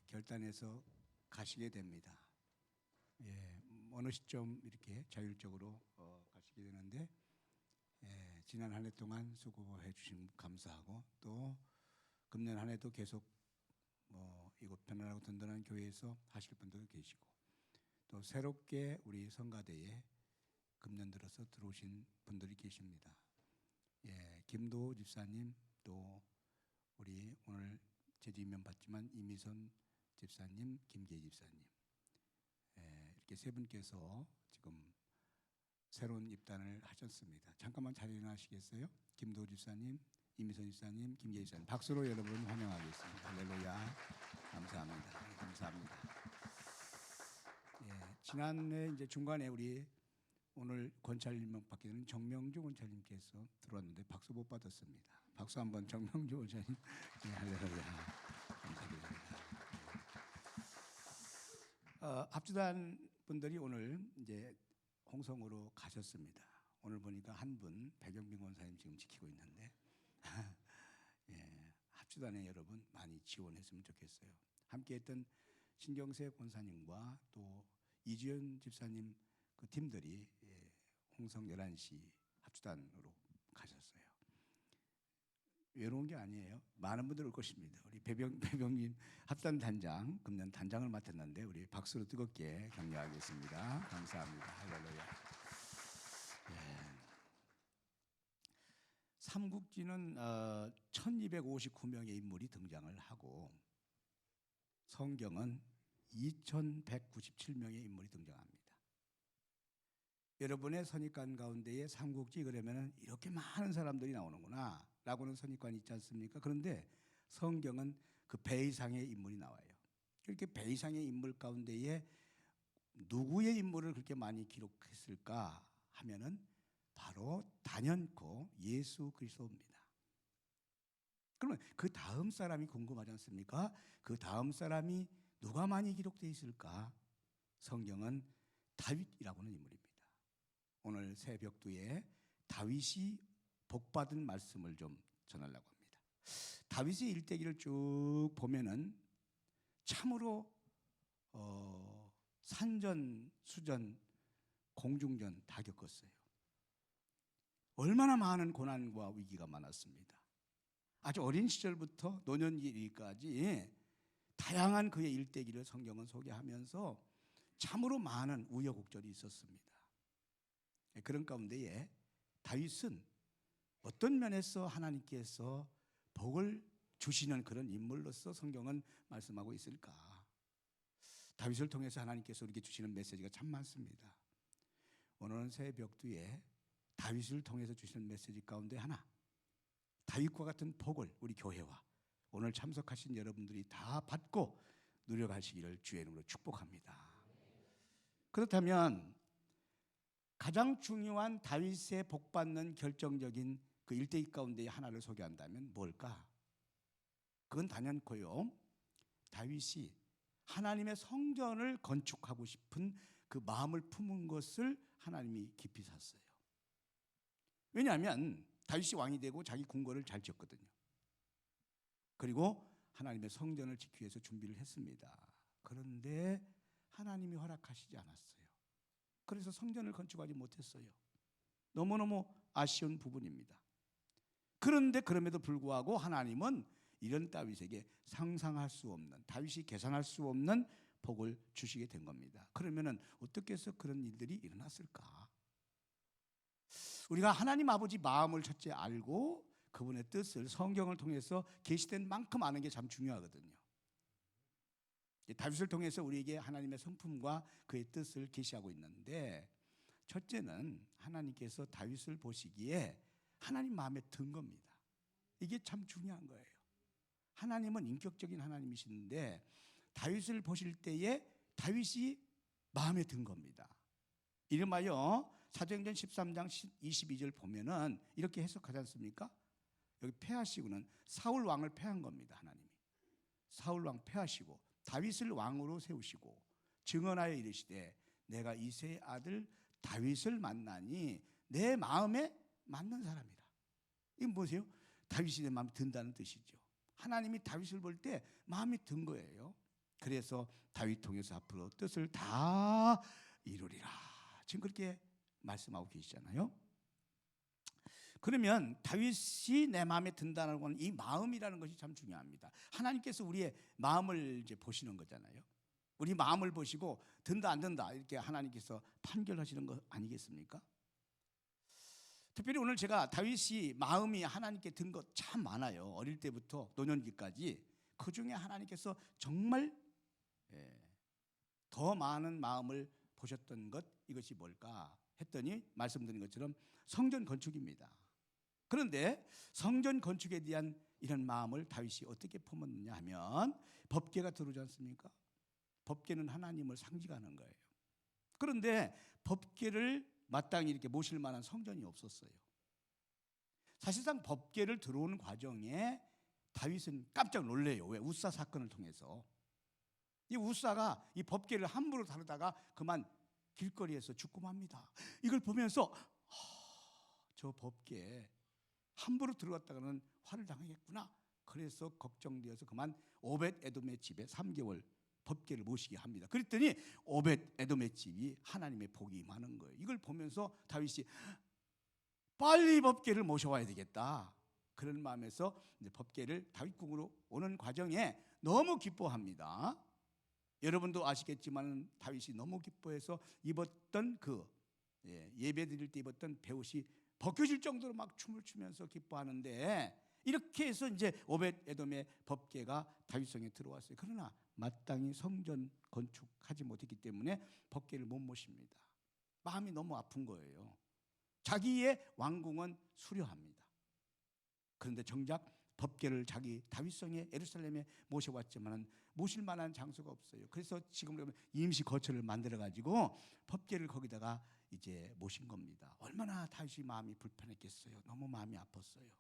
결단해서 가시게 됩니다. 예, 어느 시점 이렇게 자율적으로 가시게 되는데 지난 한 해 동안 수고해 주신 감사하고 또 금년 한 해도 계속 이곳 편안하고 든든한 교회에서 하실 분들도 계시고 또 새롭게 우리 성가대에 금년 들어서 들어오신 분들이 계십니다. 예, 김도호 집사님 또 우리 오늘 제지임명 받지만 이미선 집사님, 김계희 집사님 이렇게 세 분께서 지금 새로운 입단을 하셨습니다. 잠깐만 자리에 일어나시겠어요? 김도호 집사님, 이미선 집사님, 김계희 집사님 박수로 여러분 환영하겠습니다. 할렐루야. 감사합니다. 감사합니다. 예, 지난해 이제 중간에 우리 오늘 권찰임명 받게 되는 정명주 권찰님께서 들어왔는데 박수 못 받았습니다. 박수 한번 정명주 권찰님. 예, 할렐루야. 감사드립니다. 합주단 분들이 오늘 이제 홍성으로 가셨습니다. 오늘 보니까 한 분 백영빈 권사님 지금 지키고 있는데 예, 합주단의 여러분 많이 지원했으면 좋겠어요. 함께했던 신경세 권사님과 또 이주연 집사님 그 팀들이 홍성 11시 합주단으로 가셨어요. 외로운 게 아니에요. 많은 분들 올 것입니다. 우리 배병님 합주단 단장 금년 단장을 맡았는데 우리 박수로 뜨겁게 격려하겠습니다. 감사합니다. 할렐루야. 예. 삼국지는 1259명의 인물이 등장을 하고 성경은 2197명의 인물이 등장합니다. 여러분의 선입관 가운데에 삼국지 그러면은 이렇게 많은 사람들이 나오는구나 라고는 선입관이 있지 않습니까? 그런데 성경은 그 배 이상의 인물이 나와요. 그렇게 배 이상의 인물 가운데에 누구의 인물을 그렇게 많이 기록했을까 하면은 바로 단연코 예수 그리스도입니다. 그러면 그 다음 사람이 궁금하지 않습니까? 그 다음 사람이 누가 많이 기록되어 있을까? 성경은 다윗이라고 하는 인물입니다. 오늘 새벽두에 다윗이 복받은 말씀을 좀 전하려고 합니다. 다윗의 일대기를 쭉 보면은 참으로 산전, 수전, 공중전 다 겪었어요. 얼마나 많은 고난과 위기가 많았습니다. 아주 어린 시절부터 노년기까지 다양한 그의 일대기를 성경은 소개하면서 참으로 많은 우여곡절이 있었습니다. 그런 가운데에 다윗은 어떤 면에서 하나님께서 복을 주시는 그런 인물로서 성경은 말씀하고 있을까? 다윗을 통해서 하나님께서 우리에게 주시는 메시지가 참 많습니다. 오늘은 새벽두에 다윗을 통해서 주시는 메시지 가운데 하나, 다윗과 같은 복을 우리 교회와 오늘 참석하신 여러분들이 다 받고 누려가시기를 주의 이름으로 축복합니다. 그렇다면 가장 중요한 다윗의 복받는 결정적인 그 일대기 가운데 하나를 소개한다면 뭘까? 그건 단연코요, 다윗이 하나님의 성전을 건축하고 싶은 그 마음을 품은 것을 하나님이 깊이 샀어요. 왜냐하면 다윗이 왕이 되고 자기 궁궐을 잘 지었거든요. 그리고 하나님의 성전을 지키기 위해서 준비를 했습니다. 그런데 하나님이 허락하시지 않았어요. 그래서 성전을 건축하지 못했어요. 너무너무 아쉬운 부분입니다. 그런데 그럼에도 불구하고 하나님은 이런 다윗에게 상상할 수 없는, 다윗이 계산할 수 없는 복을 주시게 된 겁니다. 그러면 어떻게 해서 그런 일들이 일어났을까? 우리가 하나님 아버지 마음을 첫째 알고 그분의 뜻을 성경을 통해서 계시된 만큼 아는 게 참 중요하거든요. 다윗을 통해서 우리에게 하나님의 성품과 그의 뜻을 계시하고 있는데, 첫째는 하나님께서 다윗을 보시기에 하나님 마음에 든 겁니다. 이게 참 중요한 거예요. 하나님은 인격적인 하나님이신데 다윗을 보실 때에 다윗이 마음에 든 겁니다. 이름하여 사도행전 13장 22절 보면은 이렇게 해석하지 않습니까? 여기 패하시고는 사울 왕을 패한 겁니다. 하나님이 사울 왕 패하시고 다윗을 왕으로 세우시고 증언하여 이르시되 내가 이새의 아들 다윗을 만나니 내 마음에 맞는 사람이라. 이건 뭐세요? 다윗이 내 마음에 든다는 뜻이죠. 하나님이 다윗을 볼 때 마음에 든 거예요. 그래서 다윗 통해서 앞으로 뜻을 다 이루리라. 지금 그렇게 말씀하고 계시잖아요. 그러면 다윗이 내 마음에 든다는 건 이 마음이라는 것이 참 중요합니다. 하나님께서 우리의 마음을 이제 보시는 거잖아요. 우리 마음을 보시고 든다 안 든다 이렇게 하나님께서 판결하시는 거 아니겠습니까? 특별히 오늘 제가 다윗이 마음이 하나님께 든 것 참 많아요. 어릴 때부터 노년기까지. 그 중에 하나님께서 정말 더 많은 마음을 보셨던 것, 이것이 뭘까 했더니 말씀드린 것처럼 성전 건축입니다. 그런데 성전 건축에 대한 이런 마음을 다윗이 어떻게 품었느냐 하면 법궤가 들어오지 않습니까? 법궤는 하나님을 상징하는 거예요. 그런데 법궤를 마땅히 이렇게 모실 만한 성전이 없었어요. 사실상 법궤를 들어오는 과정에 다윗은 깜짝 놀래요. 왜? 우사 사건을 통해서. 이 우사가 이 법궤를 함부로 다루다가 그만 길거리에서 죽고 맙니다. 이걸 보면서 저 법궤 함부로 들어갔다가는 화를 당하겠구나. 그래서 걱정되어서 그만 오벳 에돔의 집에 3개월 법궤를 모시게 합니다. 그랬더니 오벳 에돔의 집이 하나님의 복이 임하는 거예요. 이걸 보면서 다윗이 빨리 법궤를 모셔와야 되겠다. 그런 마음에서 이제 법궤를 다윗궁으로 오는 과정에 너무 기뻐합니다. 여러분도 아시겠지만 다윗이 너무 기뻐해서 입었던 그 예배 드릴 때 입었던 베옷이 벗겨질 정도로 막 춤을 추면서 기뻐하는데, 이렇게 해서 이제 오벳 에돔의 법궤가 다윗성에 들어왔어요. 그러나 마땅히 성전 건축하지 못했기 때문에 법궤를 못 모십니다. 마음이 너무 아픈 거예요. 자기의 왕궁은 수려합니다. 그런데 정작 법궤를 자기 다윗성에 예루살렘에 모셔왔지만 모실 만한 장소가 없어요. 그래서 지금 임시 거처를 만들어 가지고 법궤를 거기다가 이제 모신 겁니다. 얼마나 다윗이 마음이 불편했겠어요. 너무 마음이 아팠어요.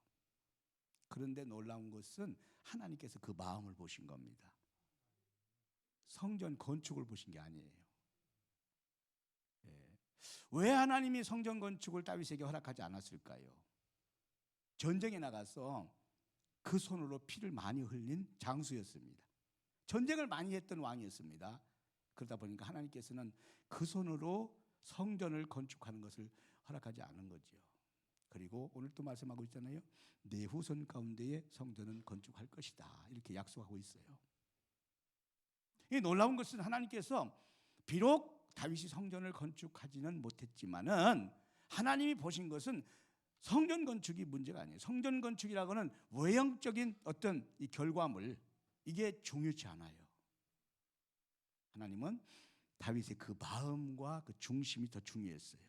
그런데 놀라운 것은 하나님께서 그 마음을 보신 겁니다. 성전 건축을 보신 게 아니에요. 왜 하나님이 성전 건축을 다윗에게 허락하지 않았을까요? 전쟁에 나가서 그 손으로 피를 많이 흘린 장수였습니다. 전쟁을 많이 했던 왕이었습니다. 그러다 보니까 하나님께서는 그 손으로 성전을 건축하는 것을 허락하지 않은 거죠. 그리고 오늘 또 말씀하고 있잖아요. 내 후손 가운데에 성전은 건축할 것이다. 이렇게 약속하고 있어요. 이 놀라운 것은 하나님께서 비록 다윗이 성전을 건축하지는 못했지만은 하나님이 보신 것은 성전 건축이 문제가 아니에요. 성전 건축이라고는 외형적인 어떤 이 결과물, 이게 중요치 않아요. 하나님은 다윗의 그 마음과 그 중심이 더 중요했어요.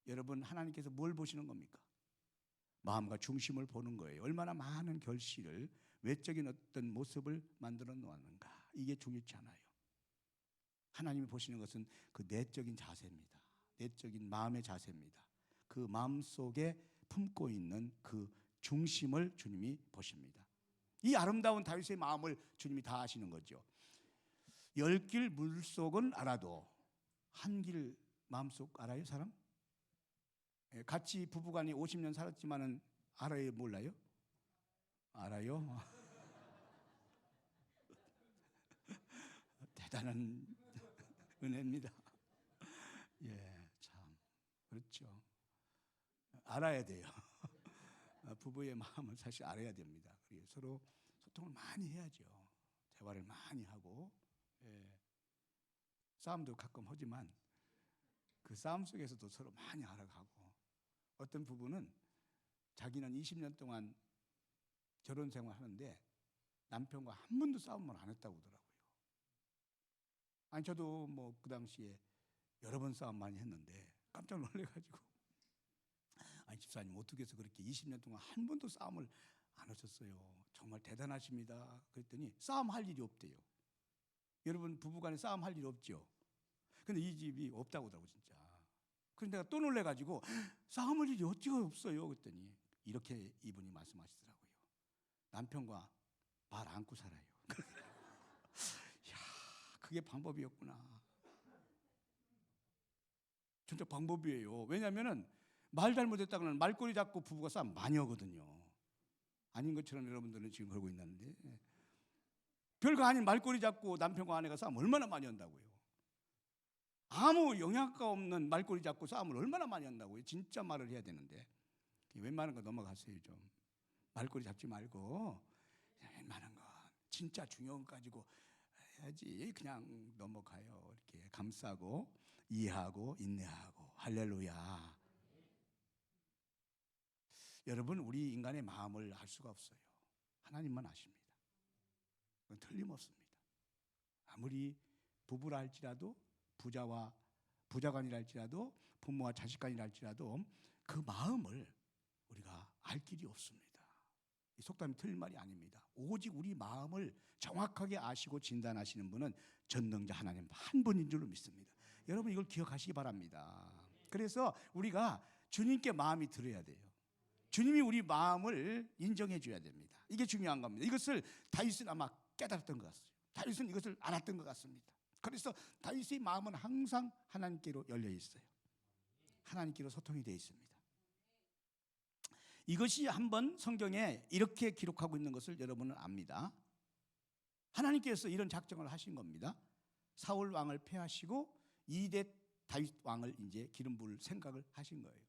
여러분, 하나님께서 뭘 보시는 겁니까? 마음과 중심을 보는 거예요. 얼마나 많은 결실을, 외적인 어떤 모습을 만들어 놓았는가, 이게 중요치 않아요. 하나님이 보시는 것은 그 내적인 자세입니다. 내적인 마음의 자세입니다. 그 마음 속에 품고 있는 그 중심을 주님이 보십니다. 이 아름다운 다윗의 마음을 주님이 다 아시는 거죠. 10길 물속은 알아도 한 길 마음속 알아요, 사람? 같이 부부간이 50년 살았지만은 알아요, 몰라요? 알아요? 대단한 은혜입니다. 참 그렇죠. 알아야 돼요. 부부의 마음을 사실 알아야 됩니다. 서로 소통을 많이 해야죠. 대화를 많이 하고, 싸움도 가끔 하지만 그 싸움 속에서도 서로 많이 알아가고, 어떤 부부는 자기는 20년 동안 결혼 생활하는데 남편과 한 번도 싸움을 안 했다고 하더라고요. 아니, 저도 뭐 그 당시에 여러 번 싸움 많이 했는데 깜짝 놀래가지고, 아니 집사님 어떻게 해서 그렇게 20년 동안 한 번도 싸움을 안 하셨어요? 정말 대단하십니다. 그랬더니 싸움할 일이 없대요. 여러분, 부부간에 싸움할 일이 없죠. 근데 이 집이 없다고 하더라고 진짜. 그래서 내가 또 놀래가지고 싸움할 일이 어찌가 없어요? 그랬더니 이렇게 이분이 말씀하시더라고요. 남편과 말 안고 살아요. 야, 그게 방법이었구나. 진짜 방법이에요. 왜냐하면은 말 잘못했다고는 말꼬리 잡고 부부가 싸움 많이 하거든요. 아닌 것처럼 여러분들은 지금 그러고 있는데, 별거 아닌 말꼬리 잡고 남편과 아내가 싸우면 얼마나 많이 한다고요. 아무 영향가 없는 말꼬리 잡고 싸움을 얼마나 많이 한다고요. 진짜 말을 해야 되는데 웬만한 거 넘어가세요. 좀 말꼬리 잡지 말고 웬만한 거 진짜 중요한 거 가지고 해야지. 그냥 넘어가요. 이렇게 감싸고 이해하고 인내하고. 할렐루야. 여러분, 우리 인간의 마음을 알 수가 없어요. 하나님만 아십니다. 그건 틀림없습니다. 아무리 부부라 할지라도, 부자간이라 할지라도, 부모와 자식간이라 할지라도 그 마음을 우리가 알 길이 없습니다. 이 속담이 틀린 말이 아닙니다. 오직 우리 마음을 정확하게 아시고 진단하시는 분은 전능자 하나님 한 분인 줄로 믿습니다. 여러분, 이걸 기억하시기 바랍니다. 그래서 우리가 주님께 마음이 들어야 돼요. 주님이 우리 마음을 인정해 줘야 됩니다. 이게 중요한 겁니다. 이것을 다윗은 아마 깨달았던 것 같아요. 다윗은 이것을 알았던 것 같습니다. 그래서 다윗의 마음은 항상 하나님께로 열려 있어요. 하나님께로 소통이 되어 있습니다. 이것이 한번 성경에 이렇게 기록하고 있는 것을 여러분은 압니다. 하나님께서 이런 작정을 하신 겁니다. 사울 왕을 패하시고 2대 다윗 왕을 이제 기름 부을 생각을 하신 거예요.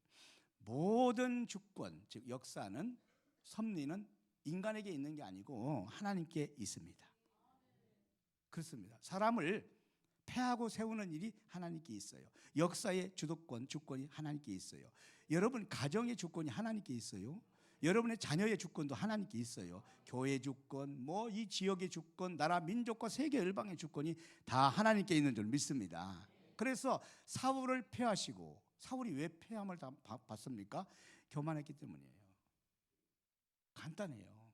모든 주권, 즉 역사는, 섭리는 인간에게 있는 게 아니고 하나님께 있습니다. 그렇습니다. 사람을 패하고 세우는 일이 하나님께 있어요. 역사의 주권이 하나님께 있어요. 여러분 가정의 주권이 하나님께 있어요. 여러분의 자녀의 주권도 하나님께 있어요. 교회 주권, 뭐 이 지역의 주권, 나라 민족과 세계 열방의 주권이 다 하나님께 있는 줄 믿습니다. 그래서 사울을 패하시고, 사울이 왜 패함을 받습니까? 교만했기 때문이에요. 간단해요.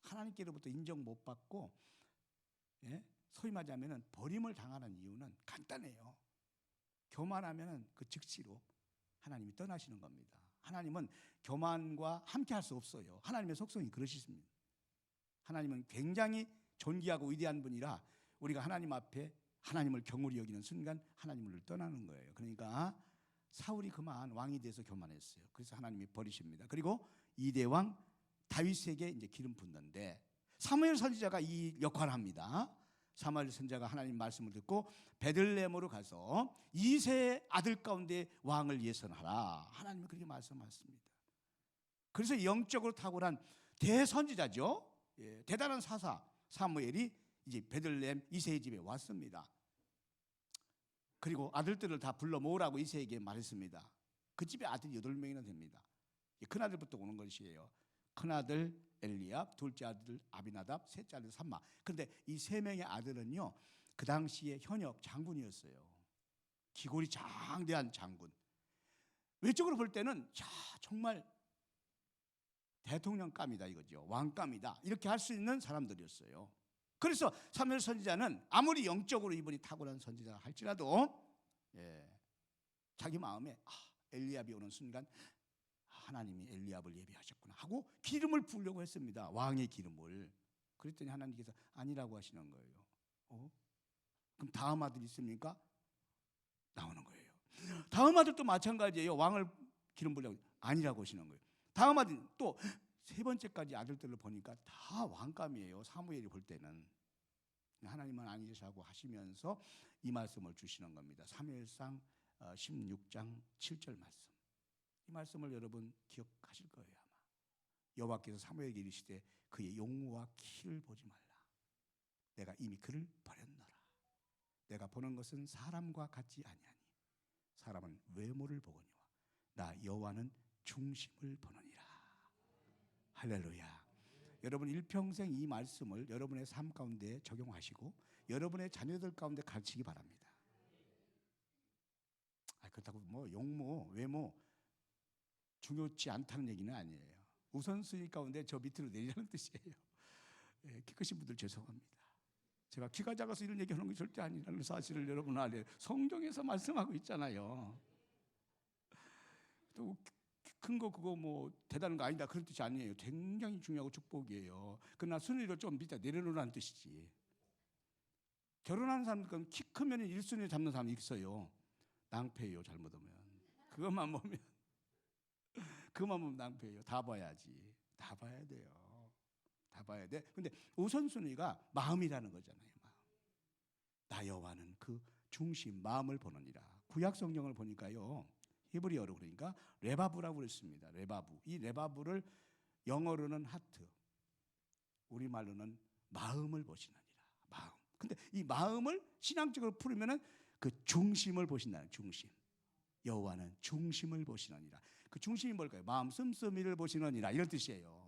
하나님께로부터 인정 못 받고, 소위 말하자면 버림을 당하는 이유는 간단해요. 교만하면 그 즉시로 하나님이 떠나시는 겁니다. 하나님은 교만과 함께 할 수 없어요. 하나님의 속성이 그러시습니다. 하나님은 굉장히 존귀하고 위대한 분이라 우리가 하나님 앞에 하나님을 경홀히 여기는 순간 하나님을 떠나는 거예요. 그러니까 사울이 그만 왕이 돼서 교만했어요. 그래서 하나님이 버리십니다. 그리고 2대 왕 다윗에게 이제 기름 붓는데 사무엘 선지자가 이 역할을 합니다. 사무엘 선지자가 하나님 말씀을 듣고 베들레헴으로 가서 이세의 아들 가운데 왕을 예선하라. 하나님이 그렇게 말씀하셨습니다. 그래서 영적으로 탁월한 대선지자죠. 대단한 사사 사무엘이 이제 베들레헴 이세의 집에 왔습니다. 그리고 아들들을 다 불러 모으라고 이세에게 말했습니다. 그 집에 아들이 8명이나 됩니다. 큰아들부터 오는 것이에요. 큰아들 엘리압, 둘째 아들 아비나답, 셋째 아들 삼마. 그런데 이 3명의 아들은요, 그 당시에 현역 장군이었어요. 기골이 장대한 장군. 외적으로 볼 때는 정말 대통령감이다 이거죠. 왕감이다. 이렇게 할 수 있는 사람들이었어요. 그래서 사무엘 선지자는 아무리 영적으로 이분이 탁월한 선지자라 할지라도 자기 마음에 엘리압이 오는 순간 하나님이 엘리압을 예비하셨구나 하고 기름을 부으려고 했습니다. 왕의 기름을. 그랬더니 하나님께서 아니라고 하시는 거예요. 그럼 다음 아들 있습니까? 나오는 거예요. 다음 아들도 마찬가지예요. 왕을 기름 부으려고 아니라고 하시는 거예요. 다음 아들 또 3번째까지 아들들을 보니까 다 왕감이에요. 사무엘이 볼 때는. 하나님은 아니시라고 하시면서 이 말씀을 주시는 겁니다. 사무엘상 16장 7절 말씀. 이 말씀을 여러분 기억하실 거예요. 아마 여호와께서 사무엘에게 이르시되 그의 용모와 키를 보지 말라. 내가 이미 그를 버렸노라. 내가 보는 것은 사람과 같지 아니하니 사람은 외모를 보거니와 나 여호와는 중심을 보느니라. 할렐루야. 여러분 일평생 이 말씀을 여러분의 삶 가운데 적용하시고 여러분의 자녀들 가운데 가르치기 바랍니다. 그렇다고 뭐 용모, 외모 중요치 않다는 얘기는 아니에요. 우선순위 가운데 저 밑으로 내리라는 뜻이에요. 키 크신 분들 죄송합니다. 제가 키가 작아서 이런 얘기하는 게 절대 아니라는 사실을 여러분 알아요. 성경에서 말씀하고 있잖아요. 또 큰 거 그거 뭐 대단한 거 아니다 그런 뜻이 아니에요. 굉장히 중요하고 축복이에요. 그러나 순위로 좀 밑에 내려놓으라는 뜻이지. 결혼하는 사람들은 키 크면 1순위 잡는 사람이 있어요. 낭패예요. 잘못하면. 그것만 보면 낭패예요. 다 봐야지. 다 봐야 돼요. 봐봐야 돼. 근데 우선순위가 마음이라는 거잖아요. 마음. 나 여호와는 그 중심 마음을 보느니라. 구약 성경을 보니까요, 히브리어로 그러니까 레바브라고 그랬습니다. 레바브. 이 레바브를 영어로는 하트, 우리말로는 마음을 보시느니라. 마음. 근데 이 마음을 신앙적으로 풀으면은 그 중심을 보신다는, 중심. 여호와는 중심을 보시느니라. 그 중심이 뭘까요? 마음 씀씀이를 보시느니라, 이런 뜻이에요.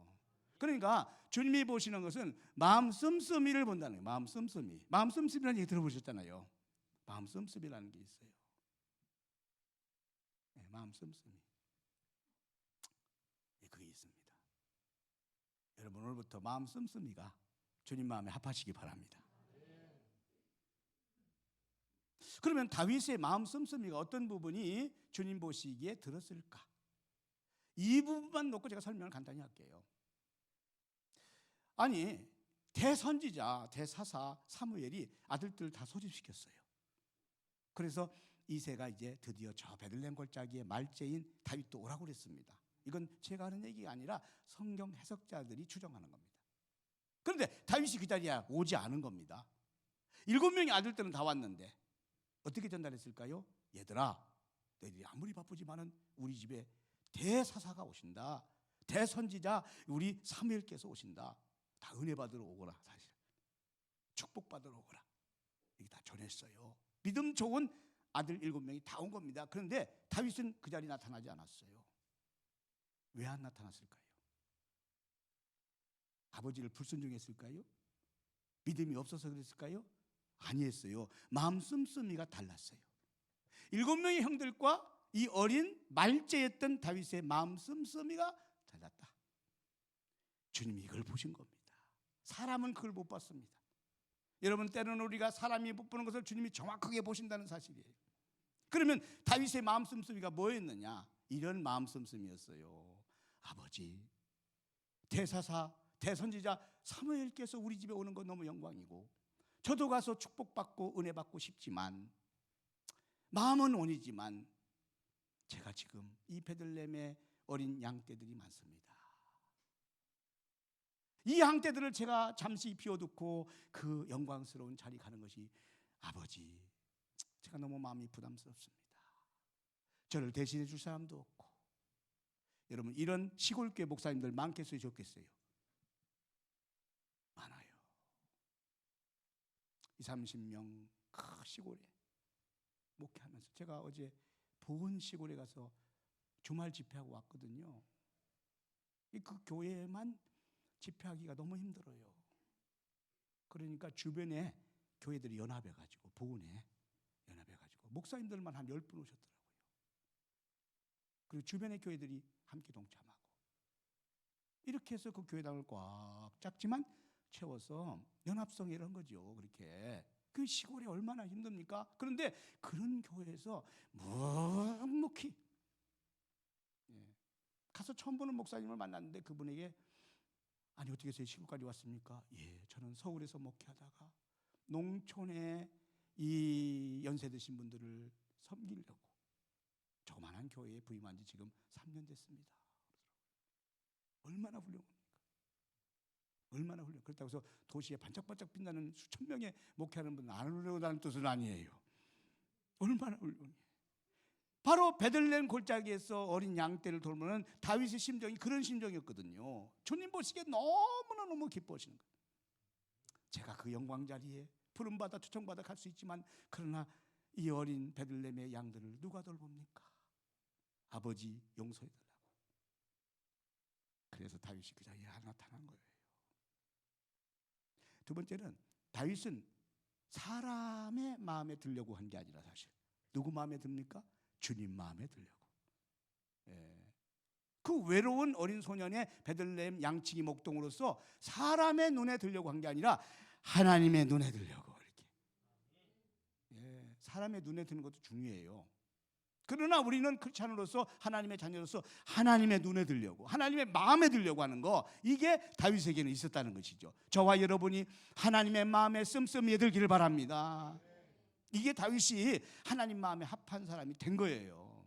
그러니까 주님이 보시는 것은 마음 씀씀이를 본다는 거예요. 마음 씀씀이. 마음 씀씀이라는 얘기 들어보셨잖아요. 마음 씀씀이라는 게 있어요. 네, 마음 씀씀이. 네, 그게 있습니다. 여러분, 오늘부터 마음 씀씀이가 주님 마음에 합하시기 바랍니다. 그러면 다윗의 마음 씀씀이가 어떤 부분이 주님 보시기에 들었을까? 이 부분만 놓고 제가 설명을 간단히 할게요. 아니, 대선지자, 대사사 사무엘이 아들들을 다 소집시켰어요. 그래서 이새가 이제 드디어 저 베들레헴 골짜기의 말째인 다윗도 오라고 그랬습니다. 이건 제가 하는 얘기가 아니라 성경 해석자들이 추정하는 겁니다. 그런데 다윗이 그 자리에 오지 않은 겁니다. 7명의 아들들은 다 왔는데 어떻게 전달했을까요? 얘들아, 너희들이 아무리 바쁘지만은 우리 집에 대사사가 오신다. 대선지자 우리 사무엘께서 오신다. 다 은혜 받으러 오거라. 사실 축복 받으러 오거라. 이게 다 전했어요. 믿음 좋은 아들 7명이 다 온 겁니다. 그런데 다윗은 그 자리에 나타나지 않았어요. 왜 안 나타났을까요? 아버지를 불순종했을까요? 믿음이 없어서 그랬을까요? 아니었어요. 마음 씀씀이가 달랐어요. 7명의 형들과 이 어린 말째였던 다윗의 마음 씀씀이가 달랐다. 주님이 이걸 보신 겁니다. 사람은 그걸 못 봤습니다. 여러분, 때로는 우리가 사람이 못 보는 것을 주님이 정확하게 보신다는 사실이에요. 그러면 다윗의 마음 씀씀이가 뭐였느냐? 이런 마음 씀씀이었어요. 아버지, 대사사, 대선지자 사무엘께서 우리 집에 오는 건 너무 영광이고 저도 가서 축복받고 은혜 받고 싶지만 마음은 원이지만 제가 지금 이 베들레헴에 어린 양떼들이 많습니다. 이 양떼들을 제가 잠시 비워두고 그 영광스러운 자리 가는 것이 아버지, 제가 너무 마음이 부담스럽습니다. 저를 대신해 줄 사람도 없고. 여러분, 이런 시골교회 목사님들 많겠어요, 적겠어요? 많아요. 20-30명 그 시골에 목회하면서 제가 어제 보은 시골에 가서 주말 집회하고 왔거든요. 그 교회만 집회하기가 너무 힘들어요. 그러니까 주변에 교회들이 연합해가지고, 보은에 연합해가지고 목사님들만 한 10분 오셨더라고요. 그리고 주변의 교회들이 함께 동참하고 이렇게 해서 그 교회당을 꽉 짝지만 채워서 연합성회를 한 거죠. 그렇게 그 시골에 얼마나 힘듭니까? 그런데 그런 교회에서 묵묵히 가서 처음 보는 목사님을 만났는데 그분에게 아니 어떻게 제 시골까지 왔습니까? 예, 저는 서울에서 목회하다가 농촌에 이 연세 드신 분들을 섬기려고 조그만한 교회에 부임한 지 지금 3년 됐습니다. 얼마나 훌륭합니까? 얼마나 훌륭. 그렇다고 해서 도시에 반짝반짝 빛나는 수천 명의 목회하는 분은 안 훌륭하다는 뜻은 아니에요. 얼마나 훌륭해. 바로 베들레헴 골짜기에서 어린 양떼를 돌보는 다윗의 심정이 그런 심정이었거든요. 주님 보시기에 너무너무 기뻐하시는 거예요. 제가 그 영광 자리에 부름받아 초청받아 갈 수 있지만 그러나 이 어린 베들레헴의 양들을 누가 돌봅니까? 아버지 용서해달라고. 그래서 다윗이 그 자리에 나타난 거예요. 두 번째는 다윗은 사람의 마음에 들려고 한 게 아니라 사실 누구 마음에 듭니까? 주님 마음에 들려고. 그 외로운 어린 소년의 베들레헴 양치기 목동으로서 사람의 눈에 들려고 한 게 아니라 하나님의 눈에 들려고 이렇게. 사람의 눈에 드는 것도 중요해요. 그러나 우리는 크리스찬으로서 하나님의 자녀로서 하나님의 눈에 들려고 하나님의 마음에 들려고 하는 거, 이게 다윗에게는 있었다는 것이죠. 저와 여러분이 하나님의 마음에 씀씀이에 들기를 바랍니다. 이게 다윗이 하나님 마음에 합한 사람이 된 거예요.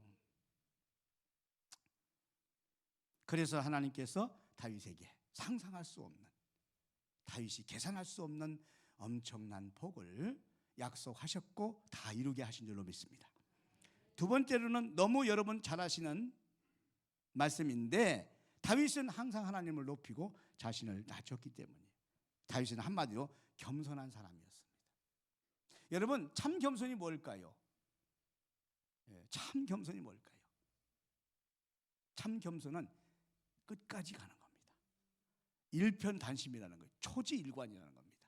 그래서 하나님께서 다윗에게 상상할 수 없는 다윗이 계산할 수 없는 엄청난 복을 약속하셨고 다 이루게 하신 줄로 믿습니다. 두 번째로는 너무 여러분 잘 아시는 말씀인데, 다윗은 항상 하나님을 높이고 자신을 낮췄기 때문이에요. 다윗은 한마디로 겸손한 사람이었습니다. 여러분, 참 겸손이 뭘까요? 참 겸손이 뭘까요? 참 겸손은 끝까지 가는 겁니다. 일편단심이라는 거예요. 초지일관이라는 겁니다.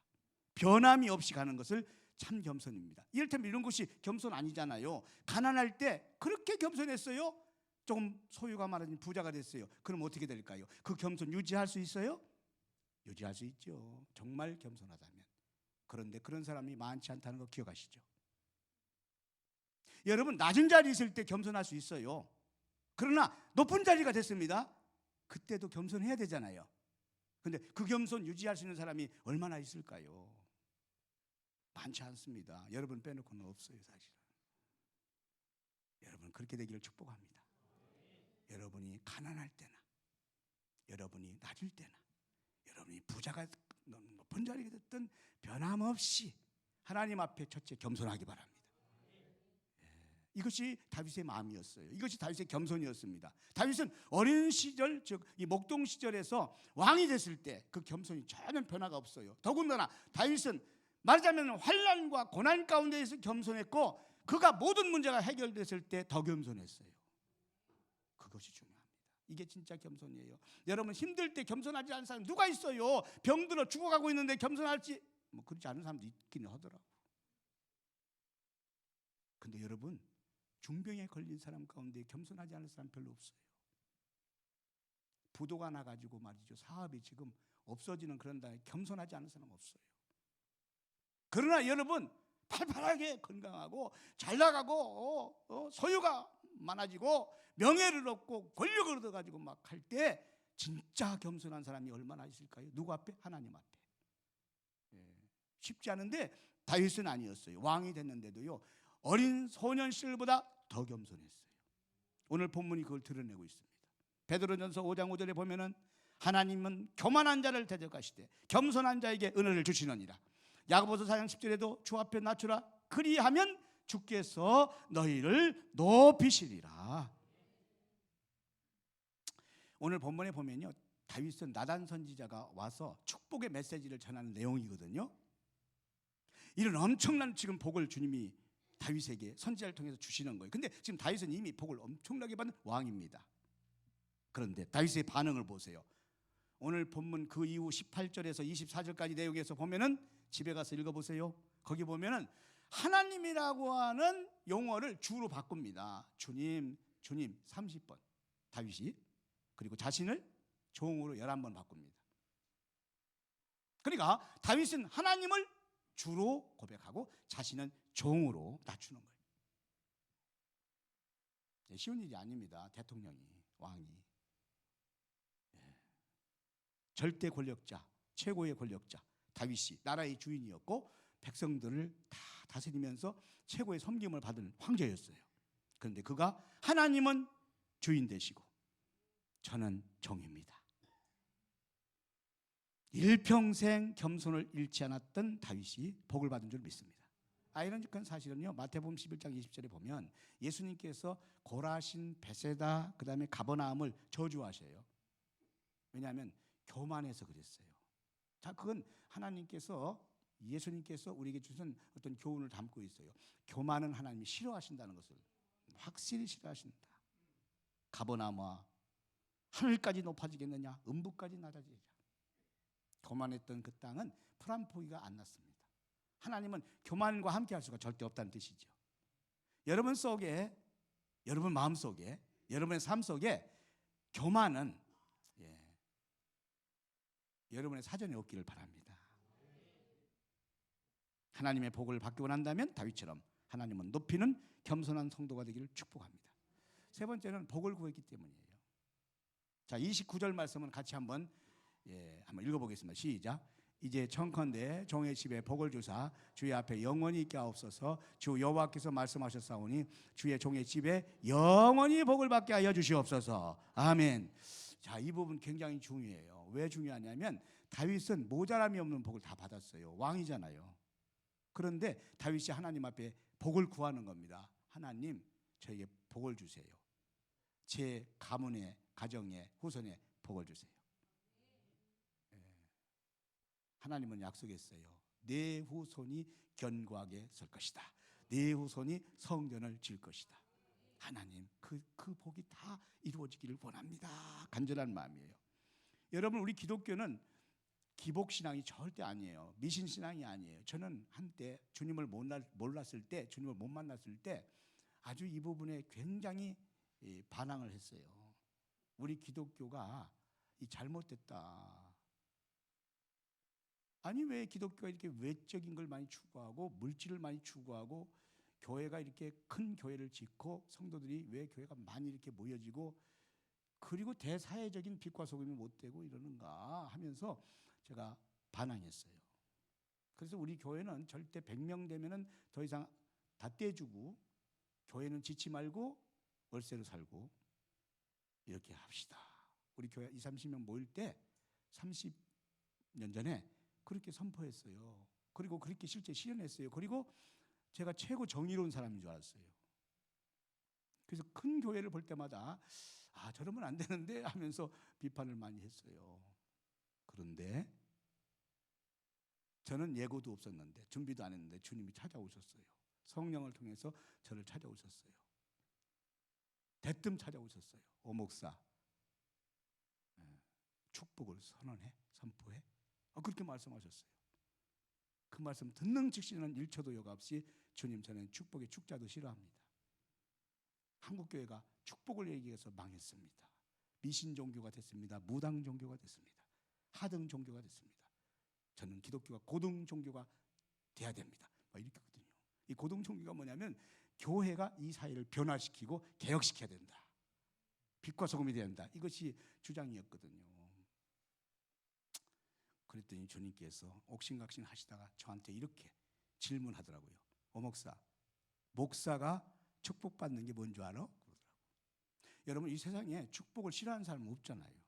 변함이 없이 가는 것을 참 겸손입니다. 이를테면 이런 것이 겸손 아니잖아요. 가난할 때 그렇게 겸손했어요. 조금 소유가 많아진 부자가 됐어요. 그럼 어떻게 될까요? 그 겸손 유지할 수 있어요? 유지할 수 있죠. 정말 겸손하다면. 그런데 그런 사람이 많지 않다는 거 기억하시죠? 여러분, 낮은 자리에 있을 때 겸손할 수 있어요. 그러나 높은 자리가 됐습니다. 그때도 겸손해야 되잖아요. 근데 그 겸손 유지할 수 있는 사람이 얼마나 있을까요? 많지 않습니다. 여러분 빼놓고는 없어요, 사실은. 여러분 그렇게 되기를 축복합니다. 여러분이 가난할 때나, 여러분이 낮을 때나, 여러분이 부자가 높은 자리에 됐든 변함없이 하나님 앞에 첫째 겸손하기 바랍니다. 이것이 다윗의 마음이었어요. 이것이 다윗의 겸손이었습니다. 다윗은 어린 시절, 즉 이 목동 시절에서 왕이 됐을 때 그 겸손이 전혀 변화가 없어요. 더군다나 다윗은 말하자면 환난과 고난 가운데에서 겸손했고, 그가 모든 문제가 해결됐을 때 더 겸손했어요. 그것이 중요합니다. 이게 진짜 겸손이에요. 여러분, 힘들 때 겸손하지 않은 사람 누가 있어요? 병들어 죽어가고 있는데 겸손할지 뭐 그렇지 않은 사람도 있긴 하더라고. 근데 여러분, 중병에 걸린 사람 가운데 겸손하지 않은 사람 별로 없어요. 부도가 나가지고 말이죠, 사업이 지금 없어지는 그런 다음에 겸손하지 않은 사람 없어요. 그러나 여러분, 팔팔하게 건강하고 잘 나가고 소유가 많아지고 명예를 얻고 권력을 얻어가지고 막 할 때 진짜 겸손한 사람이 얼마나 있을까요? 누구 앞에? 하나님 앞에. 쉽지 않은데 다윗은 아니었어요. 왕이 됐는데도요, 어린 소년 시절보다 더 겸손했어요. 오늘 본문이 그걸 드러내고 있습니다. 베드로전서 5장 5절에 보면은 하나님은 교만한 자를 대적하시되 겸손한 자에게 은혜를 주시느니라. 야고보서 4장 10절에도 주 앞에 낮추라. 그리하면 주께서 너희를 높이시리라. 오늘 본문에 보면요, 다윗은 나단 선지자가 와서 축복의 메시지를 전하는 내용이거든요. 이런 엄청난 지금 복을 주님이 다윗에게 선지자를 통해서 주시는 거예요. 근데 지금 다윗은 이미 복을 엄청나게 받는 왕입니다. 그런데 다윗의 반응을 보세요. 오늘 본문 그 이후 18절에서 24절까지 내용에서 보면은, 집에 가서 읽어보세요. 거기 보면은 하나님이라고 하는 용어를 주로 바꿉니다. 주님, 주님 30번 다윗이. 그리고 자신을 종으로 11번 바꿉니다. 그러니까 다윗은 하나님을 주로 고백하고 자신은 종으로 낮추는 거예요. 쉬운 일이 아닙니다. 대통령이, 왕이. 절대 권력자, 최고의 권력자 다윗이 나라의 주인이었고 백성들을 다 다스리면서 최고의 섬김을 받은 황제였어요. 그런데 그가 하나님은 주인 되시고 저는 종입니다. 일평생 겸손을 잃지 않았던 다윗이 복을 받은 줄 믿습니다. 아이러니한 사실은요, 마태복음 11장 20절에 보면 예수님께서 고라신, 베세다, 그 다음에 가버나움을 저주하셔요. 왜냐하면 교만해서 그랬어요. 자, 그건 하나님께서, 예수님께서 우리에게 주신 어떤 교훈을 담고 있어요. 교만은 하나님이 싫어하신다는 것을 확실히 싫어하신다. 가버나움아, 하늘까지 높아지겠느냐, 음부까지 낮아지자. 교만했던 그 땅은 풀 한 포기가 안 났습니다. 하나님은 교만과 함께 할 수가 절대 없다는 뜻이죠. 여러분 속에, 여러분 마음 속에, 여러분의 삶 속에 교만은 여러분의 사전에 없기를 바랍니다. 하나님의 복을 받기 원한다면 다윗처럼 하나님은 높이는 겸손한 성도가 되기를 축복합니다. 세 번째는 복을 구했기 때문이에요. 자, 29절 말씀은 같이 한번 읽어보겠습니다. 시작. 이제 청컨대 종의 집에 복을 주사 주의 앞에 영원히 있게 하옵소서. 주 여호와께서 말씀하셨사오니 주의 종의 집에 영원히 복을 받게 하여 주시옵소서. 아멘. 자, 이 부분 굉장히 중요해요. 왜 중요하냐면 다윗은 모자람이 없는 복을 다 받았어요. 왕이잖아요. 그런데 다윗이 하나님 앞에 복을 구하는 겁니다. 하나님, 저에게 복을 주세요. 제 가문에, 가정에, 후손에 복을 주세요. 하나님은 약속했어요. 내 후손이 견고하게 설 것이다. 내 후손이 성전을 지을 것이다. 하나님, 그 복이 다 이루어지기를 원합니다. 간절한 마음이에요. 여러분, 우리 기독교는 기복신앙이 절대 아니에요. 미신신앙이 아니에요. 저는 한때 주님을 몰랐을 때, 주님을 못 만났을 때 아주 이 부분에 굉장히 반항을 했어요. 우리 기독교가 잘못됐다. 아니, 왜 기독교가 이렇게 외적인 걸 많이 추구하고 물질을 많이 추구하고 교회가 이렇게 큰 교회를 짓고 성도들이 왜 교회가 많이 이렇게 모여지고 그리고 대사회적인 빛과 소금이 못 되고 이러는가 하면서 제가 반항했어요. 그래서 우리 교회는 절대 100명 되면은 더 이상 다 떼주고 교회는 짓지 말고 월세로 살고 이렇게 합시다. 우리 교회 20, 30명 모일 때 30년 전에 그렇게 선포했어요. 그리고 그렇게 실제 실현했어요. 그리고 제가 최고 정의로운 사람인 줄 알았어요. 그래서 큰 교회를 볼 때마다 저러면 안 되는데 하면서 비판을 많이 했어요. 그런데 저는 예고도 없었는데 준비도 안 했는데 주님이 찾아오셨어요. 성령을 통해서 저를 찾아오셨어요. 대뜸 찾아오셨어요. 오 목사, 축복을 선포해. 그렇게 말씀하셨어요. 그 말씀 듣는 즉시는 1초도 여과 없이 주님, 저는 축복의 축자도 싫어합니다. 한국교회가 축복을 얘기해서 망했습니다. 미신 종교가 됐습니다. 무당 종교가 됐습니다. 하등 종교가 됐습니다. 저는 기독교가 고등 종교가 돼야 됩니다. 이렇게 하거든요. 이 고등 종교가 뭐냐면 교회가 이 사회를 변화시키고 개혁시켜야 된다. 빛과 소금이 돼야 된다. 이것이 주장이었거든요. 그랬더니 주님께서 옥신각신 하시다가 저한테 이렇게 질문하더라고요. 오 목사, 목사가 축복받는 게 뭔 줄 알아? 그러더라고요. 여러분, 이 세상에 축복을 싫어하는 사람은 없잖아요.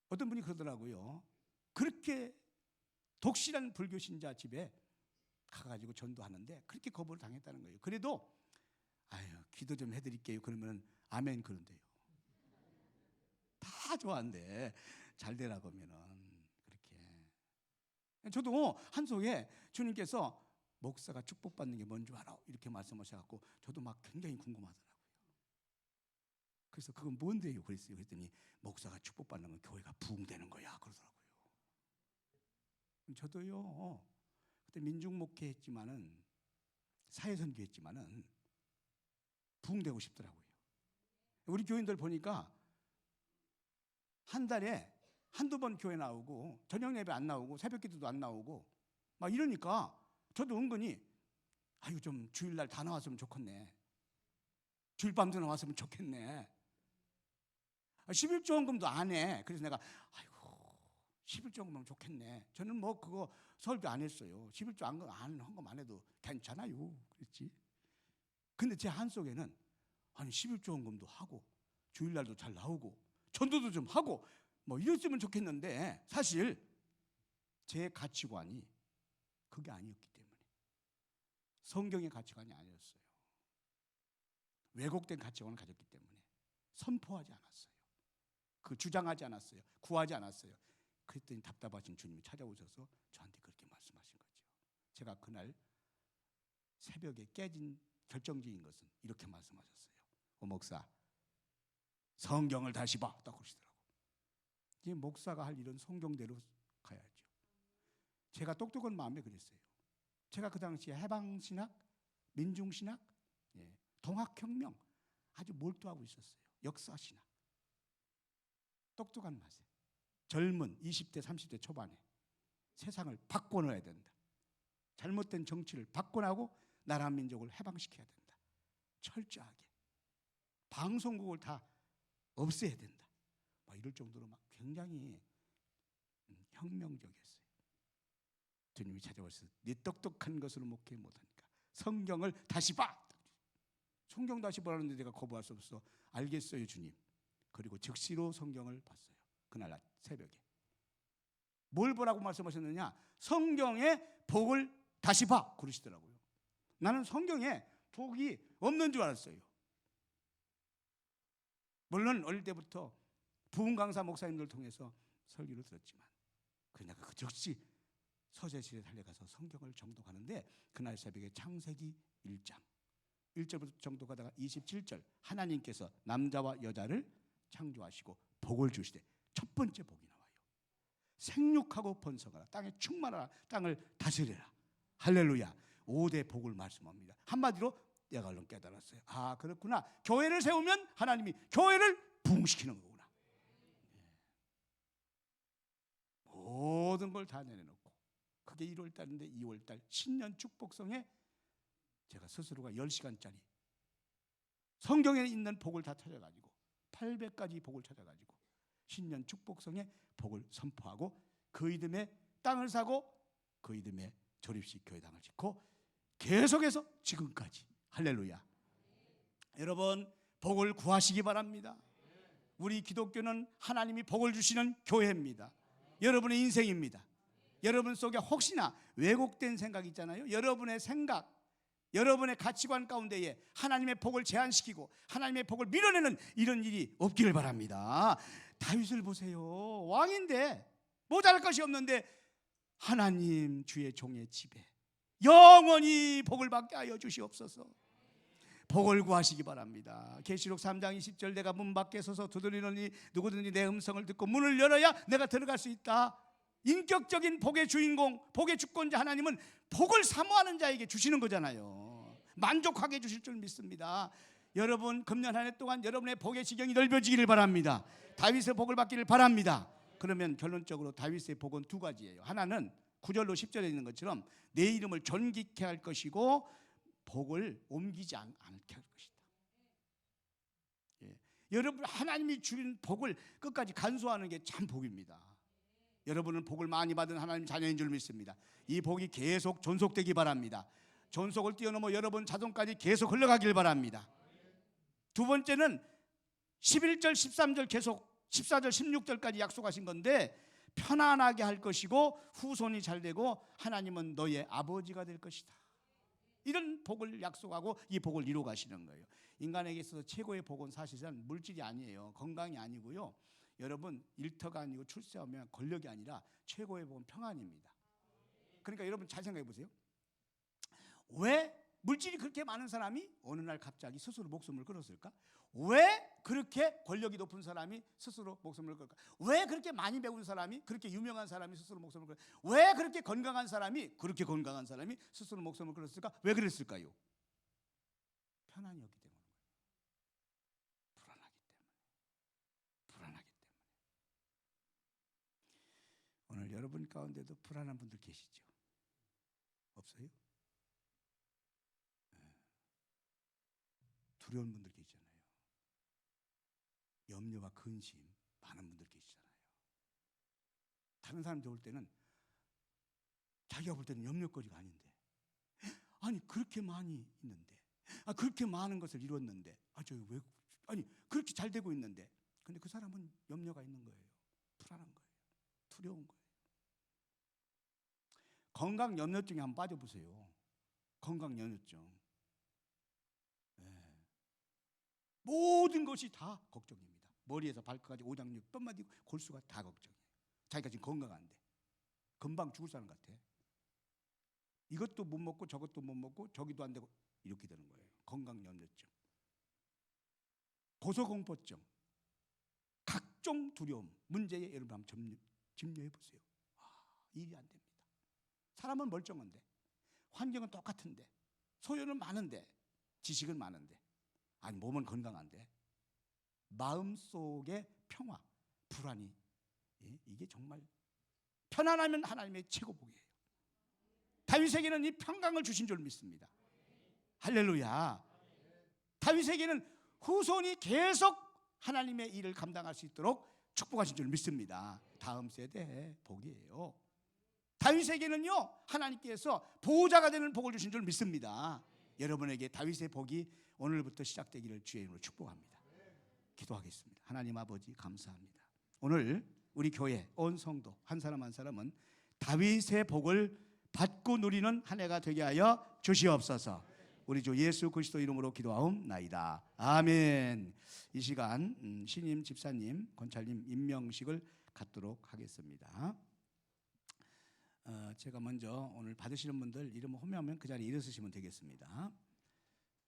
어떤 분이 그러더라고요. 그렇게 독실한 불교 신자 집에 가가지고 전도하는데 그렇게 거부를 당했다는 거예요. 그래도 기도 좀 해드릴게요. 그러면 아멘 그런데요. 다 좋아한대. 잘 되라고 하면은 그렇게. 저도 한속에 주님께서 목사가 축복받는 게 뭔 줄 알아? 이렇게 말씀하셔갖고 저도 막 굉장히 궁금하더라고요. 그래서 그건 뭔데요? 그랬어요. 그랬더니 목사가 축복받는 건 교회가 부흥되는 거야 그러더라고요. 저도요 그때 민중목회했지만은 사회선교했지만은 부흥되고 싶더라고요. 우리 교인들 보니까 한 달에 한두 번 교회 나오고 저녁 예배 안 나오고 새벽 기도도 안 나오고 막 이러니까 저도 은근히 좀 주일날 다 나왔으면 좋겠네. 주일밤도 나왔으면 좋겠네. 11조 헌금도 안 해. 그래서 내가 11조 헌금하면 좋겠네. 저는 뭐 그거 설교 안 했어요. 11조 헌금 안 해도 괜찮아요. 그랬지. 근데 제 한속에는 11조 헌금도 하고 주일날도 잘 나오고 전도도 좀 하고 뭐 이랬으면 좋겠는데 사실 제 가치관이 그게 아니었기 때문에 성경의 가치관이 아니었어요. 왜곡된 가치관을 가졌기 때문에 선포하지 않았어요. 주장하지 않았어요. 구하지 않았어요. 그랬더니 답답하신 주님이 찾아오셔서 저한테 그렇게 말씀하신 거죠. 제가 그날 새벽에 깨진 결정적인 것은 이렇게 말씀하셨어요. 오 목사, 성경을 다시 봐. 딱 그러시더라고요. 이제 목사가 할 일은 성경대로 가야죠. 제가 똑똑한 마음에 그랬어요. 제가 그 당시에 해방신학, 민중신학, 동학혁명 아주 몰두하고 있었어요. 역사신학. 똑똑한 맛에 젊은 20대 30대 초반에 세상을 바꿔놔야 된다. 잘못된 정치를 바꿔나고 나라 민족을 해방시켜야 된다. 철저하게 방송국을 다 없애야 된다. 막 이럴 정도로 막 굉장히 혁명적이었어요. 주님이 찾아와서 네 똑똑한 것으로 목회 못하니까 성경을 다시 봐. 성경 다시 보라는데 내가 거부할 수 없어. 알겠어요 주님. 그리고 즉시로 성경을 봤어요. 그날 새벽에 뭘 보라고 말씀하셨느냐? 성경의 복을 다시 봐 그러시더라고요. 나는 성경에 복이 없는 줄 알았어요. 물론 어릴 때부터 부흥 강사 목사님들 통해서 설교를 들었지만 그냥 그 즉시 서재실에 달려가서 성경을 정독하는데 그날 새벽에 창세기 1장 1절부터 정독하다가 27절 하나님께서 남자와 여자를 창조하시고 복을 주시되 첫 번째 복이 나와요. 생육하고 번성하라, 땅에 충만하라, 땅을 다스리라. 할렐루야. 5대 복을 말씀합니다. 한마디로 내가 얼른 깨달았어요. 아, 그렇구나. 교회를 세우면 하나님이 교회를 부흥시키는 거구나. 모든 걸 다 내려놓고 그게 1월달인데 2월달 신년 축복성에 제가 스스로가 10시간짜리 성경에 있는 복을 다 찾아가지고 800가지 복을 찾아가지고 신년 축복성에 복을 선포하고 그 이듬해 땅을 사고 그 이듬해 조립식 교회당을 짓고 계속해서 지금까지. 할렐루야. 여러분 복을 구하시기 바랍니다. 우리 기독교는 하나님이 복을 주시는 교회입니다. 여러분의 인생입니다. 여러분 속에 혹시나 왜곡된 생각이 있잖아요. 여러분의 생각, 여러분의 가치관 가운데에 하나님의 복을 제한시키고 하나님의 복을 밀어내는 이런 일이 없기를 바랍니다. 다윗을 보세요. 왕인데 모자랄 것이 없는데 하나님 주의 종의 집에 영원히 복을 받게 하여 주시옵소서. 복을 구하시기 바랍니다. 계시록 3장 20절 내가 문 밖에 서서 두드리노니 누구든지 내 음성을 듣고 문을 열어야 내가 들어갈 수 있다. 인격적인 복의 주인공, 복의 주권자 하나님은 복을 사모하는 자에게 주시는 거잖아요. 만족하게 주실 줄 믿습니다. 여러분 금년 한 해 동안 여러분의 복의 지경이 넓어지기를 바랍니다. 다윗의 복을 받기를 바랍니다. 그러면 결론적으로 다윗의 복은 두 가지예요. 하나는 9절로 10절에 있는 것처럼 내 이름을 존귀케 할 것이고 복을 옮기지 않게 할 것이다. 예. 여러분 하나님이 주신 복을 끝까지 간수하는 게 참 복입니다. 여러분은 복을 많이 받은 하나님 자녀인 줄 믿습니다. 이 복이 계속 존속되기 바랍니다. 존속을 뛰어넘어 여러분 자손까지 계속 흘러가길 바랍니다. 두 번째는 11절 13절 계속 14절 16절까지 약속하신 건데 편안하게 할 것이고 후손이 잘 되고 하나님은 너의 아버지가 될 것이다. 이런 복을 약속하고 이 복을 이루어 가시는 거예요. 인간에게 있어서 최고의 복은 사실은 물질이 아니에요. 건강이 아니고요. 여러분 일터가 아니고 출세하면 권력이 아니라 최고의 복은 평안입니다. 그러니까 여러분 잘 생각해 보세요. 왜 물질이 그렇게 많은 사람이 어느 날 갑자기 스스로 목숨을 끊었을까? 왜 그렇게 권력이 높은 사람이 스스로 목숨을 끊을까? 왜 그렇게 많이 배운 사람이, 그렇게 유명한 사람이 스스로 목숨을 끊을까? 왜 그렇게 건강한 사람이 스스로 목숨을 끊었을까? 왜 그랬을까요? 편안이었기 때문에. 불안하기 때문에. 오늘 여러분 가운데도 불안한 분들 계시죠? 없어요? 두려운 분들 계시잖아요. 염려와 근심 많은 분들 계시잖아요. 다른 사람들 볼 때는 자기가 볼 때는 염려거리가 아닌데, 아니 그렇게 많이 있는데, 그렇게 많은 것을 이뤘는데, 그렇게 잘 되고 있는데, 근데 그 사람은 염려가 있는 거예요. 불안한 거예요. 두려운 거예요. 건강 염려증에 한번 빠져보세요. 건강 염려증. 모든 것이 다 걱정입니다. 머리에서 발끝까지 오장육 뼈마디 골수가 다 걱정이에요. 자기가 지금 건강한데 금방 죽을 사람 같아. 이것도 못 먹고 저것도 못 먹고 저기도 안 되고 이렇게 되는 거예요. 건강 염려증, 고소공포증, 각종 두려움, 문제에 여러분 한번 집요해 보세요. 일이 안 됩니다. 사람은 멀쩡한데, 환경은 똑같은데, 소유는 많은데, 지식은 많은데, 몸은 건강한데 마음속의 평화, 불안이, 이게 정말 편안하면 하나님의 최고복이에요. 다윗에게는 이 평강을 주신 줄 믿습니다. 할렐루야. 다윗에게는 후손이 계속 하나님의 일을 감당할 수 있도록 축복하신 줄 믿습니다. 다음 세대의 복이에요. 다윗에게는요 하나님께서 보호자가 되는 복을 주신 줄 믿습니다. 여러분에게 다윗의 복이 오늘부터 시작되기를 주의 이름으로 축복합니다. 기도하겠습니다. 하나님 아버지 감사합니다. 오늘 우리 교회 온 성도 한 사람 한 사람은 다윗의 복을 받고 누리는 한 해가 되게 하여 주시옵소서. 우리 주 예수 그리스도 이름으로 기도하옵나이다. 아멘. 이 시간 신임 집사님, 권찰님 임명식을 갖도록 하겠습니다. 제가 먼저 오늘 받으시는 분들 이름 호명하면 그 자리에 일어서시면 되겠습니다.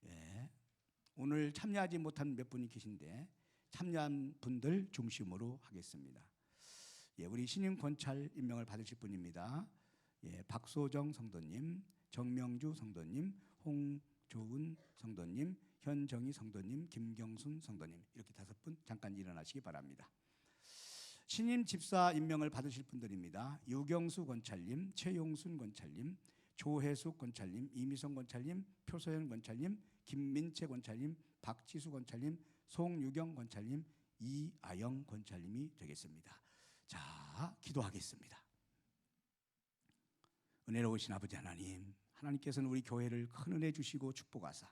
예. 오늘 참여하지 못한 몇 분이 계신데 참여한 분들 중심으로 하겠습니다. 예, 우리 신임 권찰 임명을 받으실 분입니다. 예, 박소정 성도님, 정명주 성도님, 홍조은 성도님, 현정희 성도님, 김경순 성도님, 이렇게 5분 잠깐 일어나시기 바랍니다. 신임 집사 임명을 받으실 분들입니다. 유경수 권찰님, 최용순 권찰님, 조혜숙 권찰님, 이미성 권찰님, 표소연 권찰님, 김민채 권찰님, 박지수 권찰님, 송유경 권찰님, 이아영 권찰님이 되겠습니다. 자, 기도하겠습니다. 은혜로우신 아버지 하나님, 하나님께서는 우리 교회를 큰 은혜 주시고 축복하사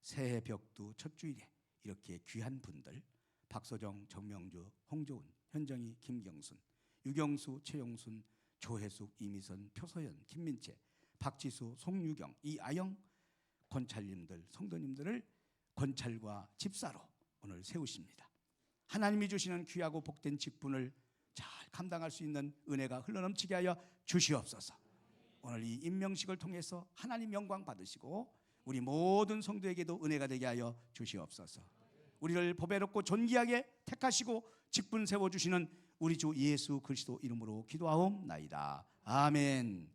새해 벽두 첫 주일에 이렇게 귀한 분들 박소정, 정명주, 홍조은, 현정희, 김경순, 유경수, 최용순, 조혜숙, 이미선, 표서연, 김민채, 박지수, 송유경, 이아영 권찰님들, 성도님들을 권찰과 집사로 오늘 세우십니다. 하나님이 주시는 귀하고 복된 직분을 잘 감당할 수 있는 은혜가 흘러넘치게 하여 주시옵소서. 오늘 이 임명식을 통해서 하나님 영광 받으시고 우리 모든 성도에게도 은혜가 되게 하여 주시옵소서. 우리를 보배롭고 존귀하게 택하시고 직분 세워주시는 우리 주 예수 그리스도 이름으로 기도하옵나이다. 아멘.